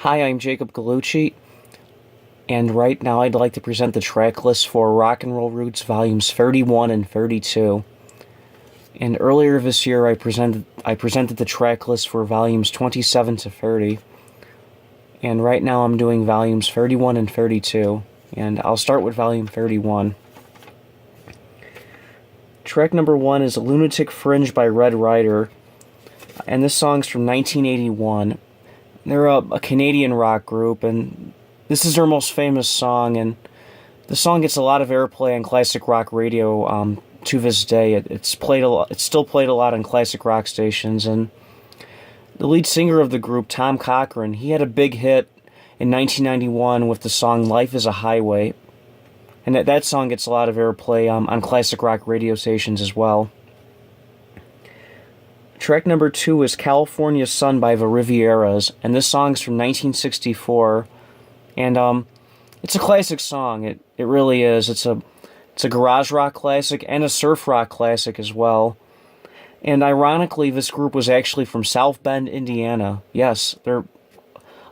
Hi, I'm Jacob Gallucci, and right now I'd like to present the track list for Rock and Roll Roots Volumes 31 and 32. And earlier this year I presented the track list for Volumes 27 to 30. And right now I'm doing Volumes 31 and 32, and I'll start with Volume 31. Track number 1 is Lunatic Fringe by Red Rider, and this song's from 1981. They're a Canadian rock group, and this is their most famous song, and the song gets a lot of airplay on classic rock radio to this day. It's still played a lot on classic rock stations, and the lead singer of the group, Tom Cochrane, he had a big hit in 1991 with the song Life is a Highway, and that song gets a lot of airplay on classic rock radio stations as well. Track number 2 is California Sun by the Rivieras, and this song's from 1964, and it's a classic song. It really is. It's a garage rock classic and a surf rock classic as well. And ironically, this group was actually from South Bend, Indiana. Yes, they're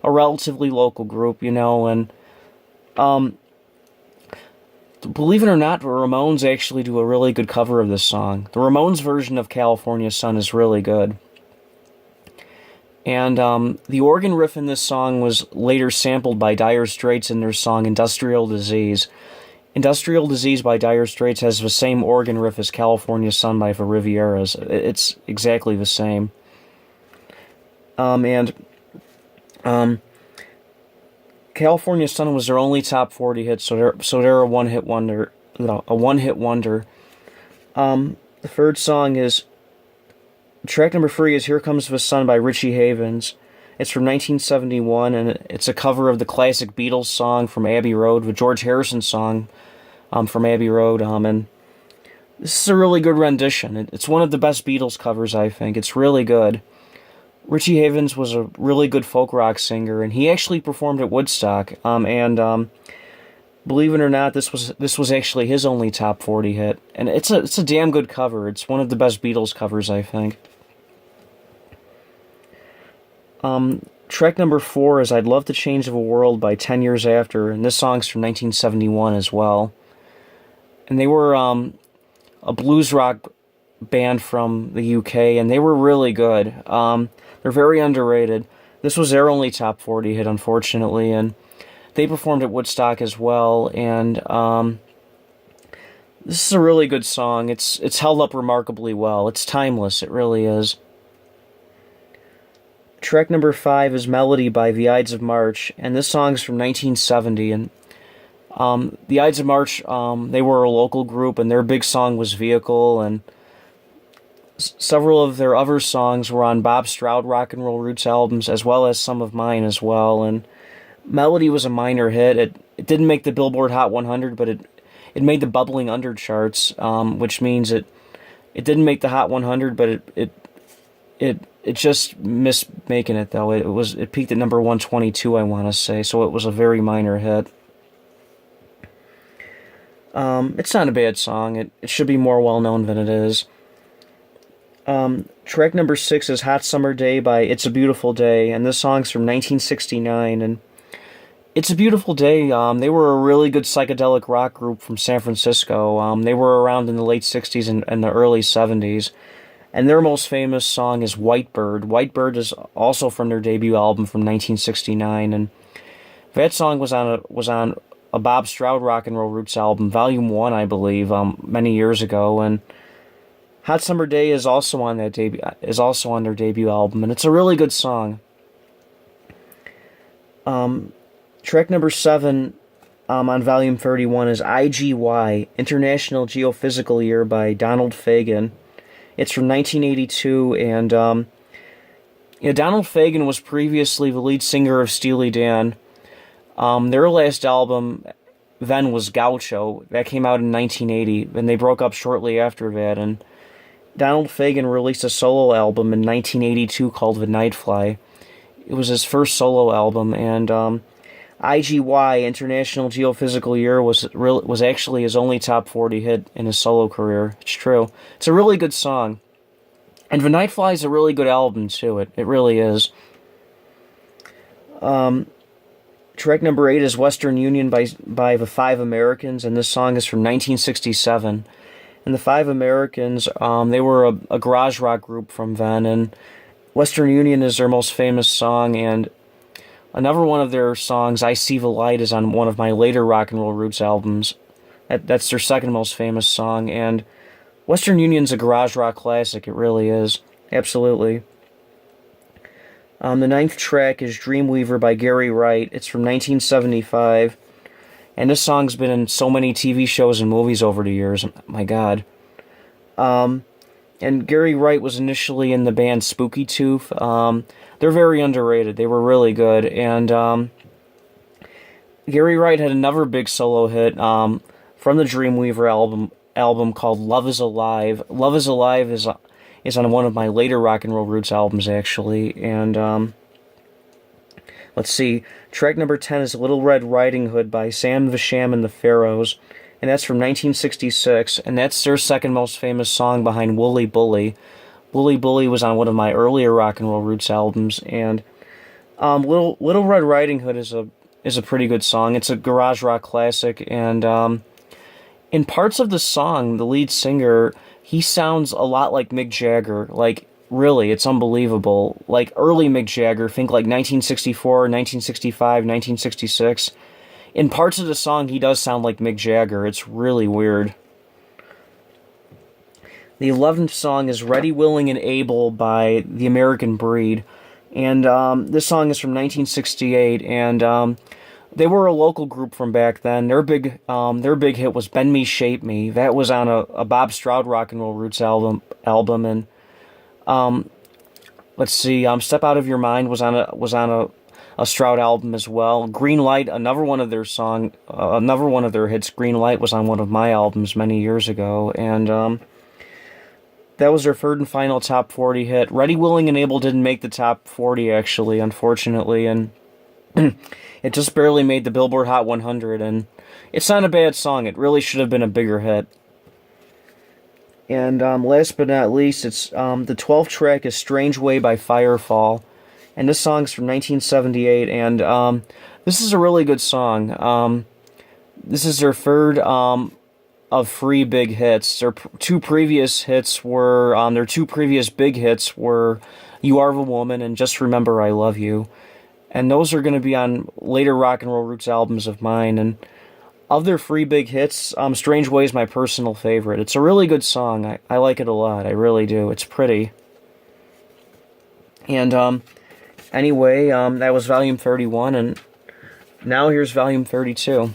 a relatively local group, and believe it or not, the Ramones actually do a really good cover of this song. The Ramones version of California Sun is really good. And the organ riff in this song was later sampled by Dire Straits in their song Industrial Disease. Industrial Disease by Dire Straits has the same organ riff as California Sun by the Rivieras. It's exactly the same. California Sun was their only top 40 hit, so they're a one-hit wonder. The third song is track number 3 is Here Comes the Sun by Richie Havens. It's from 1971, and it's a cover of the classic Beatles song from Abbey Road, the George Harrison song from Abbey Road. And this is a really good rendition. It's one of the best Beatles covers, I think. It's really good. Richie Havens was a really good folk rock singer, and he actually performed at Woodstock. Believe it or not, this was actually his only top 40 hit, and it's a damn good cover. It's one of the best Beatles covers, I think. Track number 4 is I'd Love to Change the World by 10 Years After, and this song's from 1971 as well. And they were a blues rock band from the UK, and they were really good. They're very underrated. This was their only top 40 hit, unfortunately, and they performed at Woodstock as well, and this is a really good song. It's held up remarkably well. It's timeless, it really is. Track number 5 is Melody by the Ides of March, and this song's from 1970, and the Ides of March, they were a local group, and their big song was Vehicle, and several of their other songs were on Bob Stroud Rock and Roll Roots albums, as well as some of mine as well. And Melody was a minor hit. It didn't make the Billboard Hot 100, but it made the bubbling under charts, which means it didn't make the Hot 100, but it just missed making it though. It peaked at number 122, I want to say. So it was a very minor hit. It's not a bad song. It should be more well known than it is. Track number 6 is Hot Summer Day by It's a Beautiful Day, and this song's from 1969, and It's a Beautiful Day, they were a really good psychedelic rock group from San Francisco. They were around in the late 60s and the early 70s, and their most famous song is White Bird. White Bird is also from their debut album from 1969, and that song was on a Bob Stroud Rock and Roll Roots album, Volume 1, I believe, many years ago, and Hot Summer Day is also on their debut album, and it's a really good song. Track number 7 on Volume 31 is Igy International Geophysical Year by Donald Fagen. It's from 1982, and Donald Fagen was previously the lead singer of Steely Dan. Their last album then was Gaucho. That came out in 1980, and they broke up shortly after that, and Donald Fagen released a solo album in 1982 called The Nightfly. It was his first solo album, and Igy International Geophysical Year was actually his only top 40 hit in his solo career. It's true. It's a really good song. And The Nightfly is a really good album, too. It really is. Track number 8 is Western Union by the Five Americans, and this song is from 1967. And the Five Americans, they were a garage rock group from then, and Western Union is their most famous song, and another one of their songs, I See the Light, is on one of my later Rock and Roll Roots albums. That's their second most famous song, and Western Union's a garage rock classic, it really is. Absolutely. The ninth track is Dreamweaver by Gary Wright. It's from 1975. And this song's been in so many TV shows and movies over the years. My God. And Gary Wright was initially in the band Spooky Tooth. They're very underrated. They were really good. And Gary Wright had another big solo hit from the Dreamweaver album called Love Is Alive. Love Is Alive is on one of my later Rock and Roll Roots albums, actually. And let's see. Track number 10 is Little Red Riding Hood by Sam the Sham and the Pharaohs. And that's from 1966. And that's their second most famous song behind Wooly Bully. Wooly Bully was on one of my earlier Rock and Roll Roots albums. And Little Red Riding Hood is a pretty good song. It's a garage rock classic. And in parts of the song, the lead singer, he sounds a lot like Mick Jagger. Like, really, it's unbelievable. Like, early Mick Jagger, think like 1964, 1965, 1966. In parts of the song, he does sound like Mick Jagger. It's really weird. The 11th song is Ready, Willing, and Able by The American Breed. And this song is from 1968, and they were a local group from back then. Their big hit was Bend Me, Shape Me. That was on a Bob Stroud Rock and Roll Roots album, and let's see, Step Out of Your Mind was on a Stroud album as well. Green Light, another one of their hits. Green Light was on one of my albums many years ago, and that was their third and final top 40 hit. Ready, Willing, and Able didn't make the top 40, actually, unfortunately, and it just barely made the Billboard Hot 100, and it's not a bad song. It really should have been a bigger hit. And last but not least, it's the 12th track is Strange Way by Firefall, and this song's from 1978, and this is a really good song. This is their third of three big hits. Their two previous big hits were You Are the Woman and Just Remember I Love You. And those are going to be on later Rock and Roll Roots albums of mine. And of their three big hits, Strange Way is my personal favorite. It's a really good song. I like it a lot. I really do. It's pretty. And anyway, that was Volume 31, and now here's Volume 32.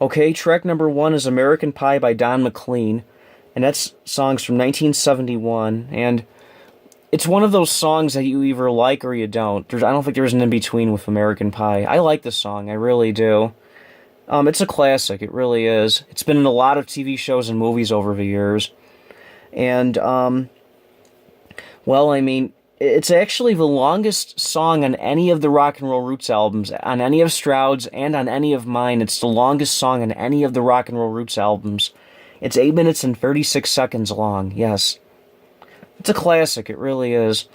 Okay, track number 1 is American Pie by Don McLean, and that's songs from 1971, and it's one of those songs that you either like or you don't. I don't think there's an in-between with American Pie. I like the song, I really do. It's a classic, it really is. It's been in a lot of TV shows and movies over the years. And, well, I mean, it's actually the longest song on any of the Rock and Roll Roots albums, on any of Stroud's and on any of mine. It's the longest song on any of the Rock and Roll Roots albums. It's 8 minutes and 36 seconds long, yes. It's a classic, it really is.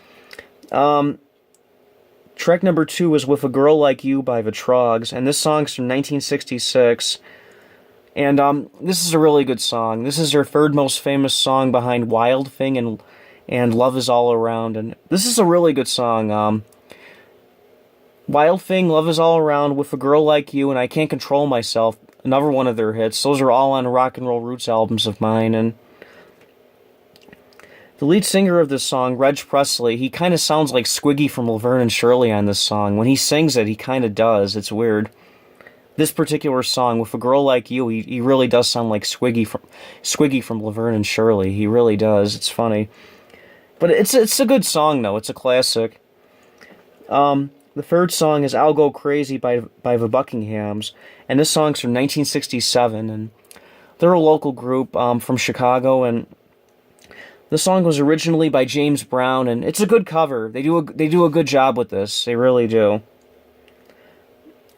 Track number 2 is With a Girl Like You by the Trogs, and this song's from 1966. And this is a really good song. This is their third most famous song behind Wild Thing and Love Is All Around, and this is a really good song. Wild Thing, Love Is All Around, With a Girl Like You, and I Can't Control Myself, another one of their hits. Those are all on Rock and Roll Roots albums of mine, and the lead singer of this song, Reg Presley, he kind of sounds like Squiggy from Laverne and Shirley on this song. When he sings it, he kind of does. It's weird. This particular song, With a Girl Like You, he really does sound like Squiggy from Laverne and Shirley. He really does. It's funny. But it's a good song, though. It's a classic. The third song is I'll Go Crazy by the Buckinghams, and this song's from 1967, and they're a local group from Chicago, and the song was originally by James Brown, and it's a good cover. They do a good job with this. They really do.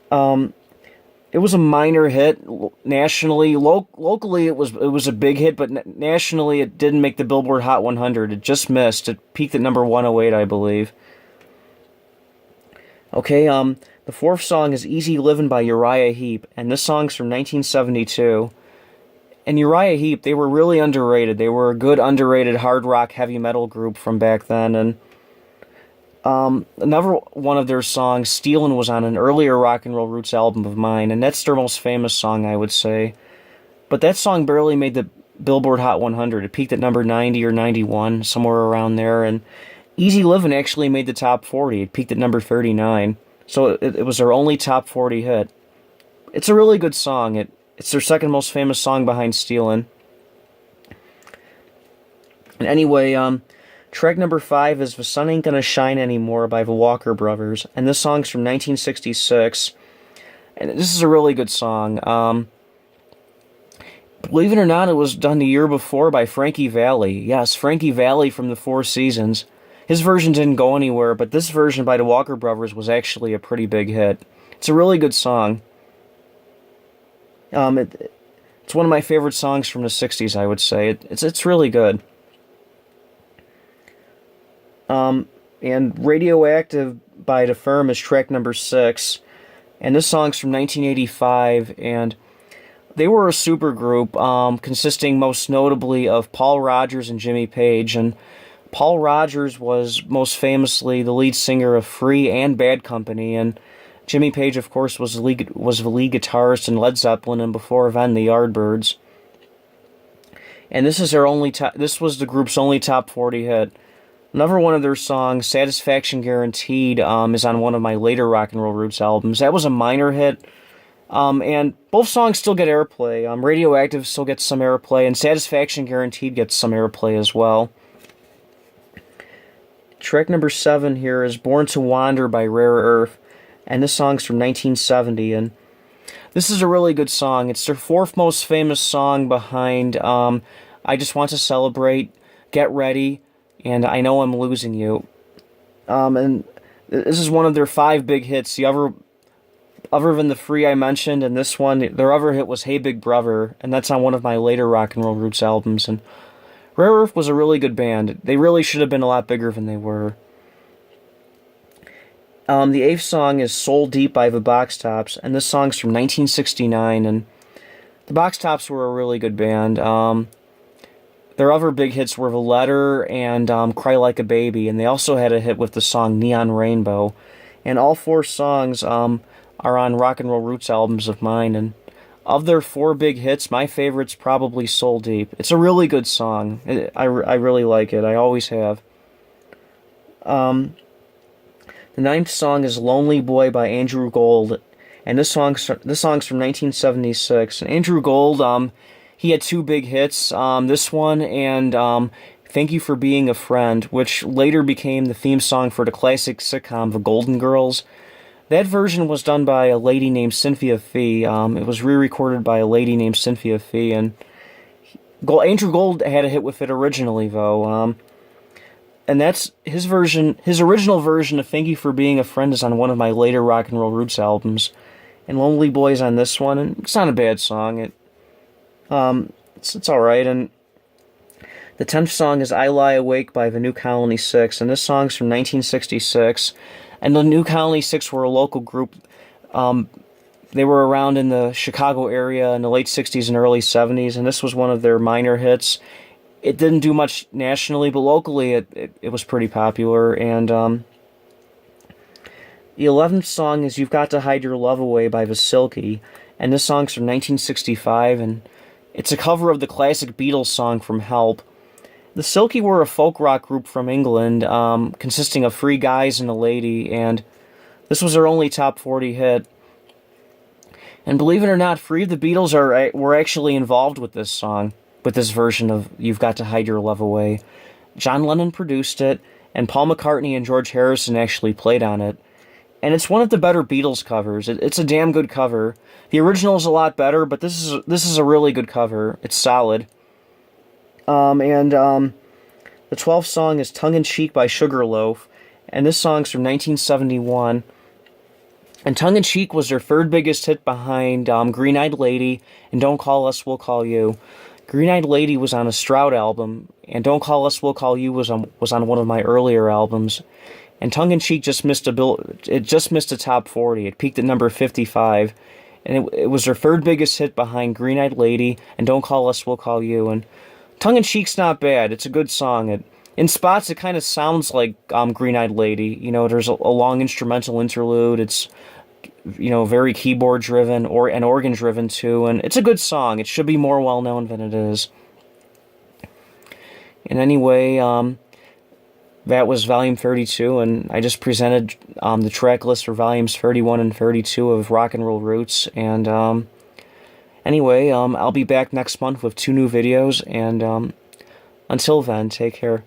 It was a minor hit nationally. Locally, it was a big hit, but nationally, it didn't make the Billboard Hot 100. It just missed. It peaked at number 108, I believe. Okay, the fourth song is Easy Livin' by Uriah Heep, and this song's from 1972. And Uriah Heep, they were really underrated. They were a good underrated hard rock heavy metal group from back then, and another one of their songs, Stealin', was on an earlier rock and roll roots album of mine, and that's their most famous song, I would say. But that song barely made the Billboard Hot 100. It peaked at number 90 or 91, somewhere around there, and Easy Livin' actually made the top 40. It peaked at number 39, so it was their only top 40 hit. It's a really good song. It's their second most famous song behind Stealin'. And anyway, track number 5 is The Sun Ain't Gonna Shine Anymore by the Walker Brothers, and this song's from 1966. And this is a really good song. Believe it or not, it was done the year before by Frankie Valli. Yes, Frankie Valli from the Four Seasons. His version didn't go anywhere, but this version by the Walker Brothers was actually a pretty big hit. It's a really good song. It's one of my favorite songs from the 60s, I would say. It's really good. And Radioactive by The Firm is track number 6. And this song's from 1985, and they were a supergroup consisting most notably of Paul Rodgers and Jimmy Page. And Paul Rodgers was most famously the lead singer of Free and Bad Company, and Jimmy Page, of course, was the lead guitarist in Led Zeppelin, and before then the Yardbirds. And this is this was the group's only top 40 hit. Another one of their songs, Satisfaction Guaranteed, is on one of my later rock and roll roots albums. That was a minor hit, and both songs still get airplay. Radioactive still gets some airplay, and Satisfaction Guaranteed gets some airplay as well. Track number 7 here is Born to Wander by Rare Earth, and this song's from 1970, and this is a really good song. It's their fourth most famous song behind I Just Want to Celebrate, Get Ready, and I Know I'm Losing You. And this is one of their 5 big hits. Other than the Free I mentioned, and this one, their other hit was Hey Big Brother, and that's on one of my later rock and roll roots albums, and Rare Earth was a really good band. They really should have been a lot bigger than they were. The 8th song is Soul Deep by the Box Tops, and this song's from 1969, and the Box Tops were a really good band. Their other big hits were The Letter and Cry Like a Baby, and they also had a hit with the song Neon Rainbow. And all 4 songs are on rock and roll roots albums of mine, and of their 4 big hits, my favorite's probably Soul Deep. It's a really good song. I really like it. I always have. The 9th song is Lonely Boy by Andrew Gold, and this song's from 1976. And Andrew Gold, he had 2 big hits, this one and Thank You for Being a Friend, which later became the theme song for the classic sitcom The Golden Girls. That version was done by a lady named Cynthia Fee. It was re-recorded by a lady named Cynthia Fee, and Andrew Gold had a hit with it originally, though. And that's his version. His original version of Thank You for Being a Friend is on one of my later rock and roll roots albums, and Lonely Boy's on this one, and it's not a bad song. It's all right. And the 10th song is I Lie Awake by the New Colony Six, and this song's from 1966. And the New Colony Six were a local group. They were around in the Chicago area in the late 60s and early 70s, and this was one of their minor hits. It didn't do much nationally, but locally it was pretty popular. And the 11th song is You've Got to Hide Your Love Away by the Silky, and this song's from 1965, and it's a cover of the classic Beatles song from Help. The Silky were a folk rock group from England, consisting of 3 guys and a lady, and this was their only top 40 hit. And believe it or not, 3 of the Beatles were actually involved with this song, with this version of You've Got to Hide Your Love Away. John Lennon produced it, and Paul McCartney and George Harrison actually played on it. And it's one of the better Beatles covers. It's a damn good cover. The original is a lot better, but this is a really good cover. It's solid. The 12th song is Tongue in Cheek by Sugarloaf, and this song's from 1971. And Tongue in Cheek was their 3rd biggest hit behind Green Eyed Lady and Don't Call Us, We'll Call You. Green Eyed Lady was on a Stroud album, and Don't Call Us, We'll Call You was on one of my earlier albums. And Tongue in Cheek just missed it just missed a top 40. It peaked at number 55, and it was their third biggest hit behind Green Eyed Lady and Don't Call Us, We'll Call You. And Tongue in Cheek's not bad. It's a good song. In spots, it kind of sounds like Green Eyed Lady. You know, there's a long instrumental interlude. It's, you know, very keyboard driven and organ driven too. And it's a good song. It should be more well known than it is. And anyway, that was Volume 32, and I just presented the track list for Volumes 31 and 32 of Rock and Roll Roots. And anyway, I'll be back next month with 2 new videos, and until then, take care.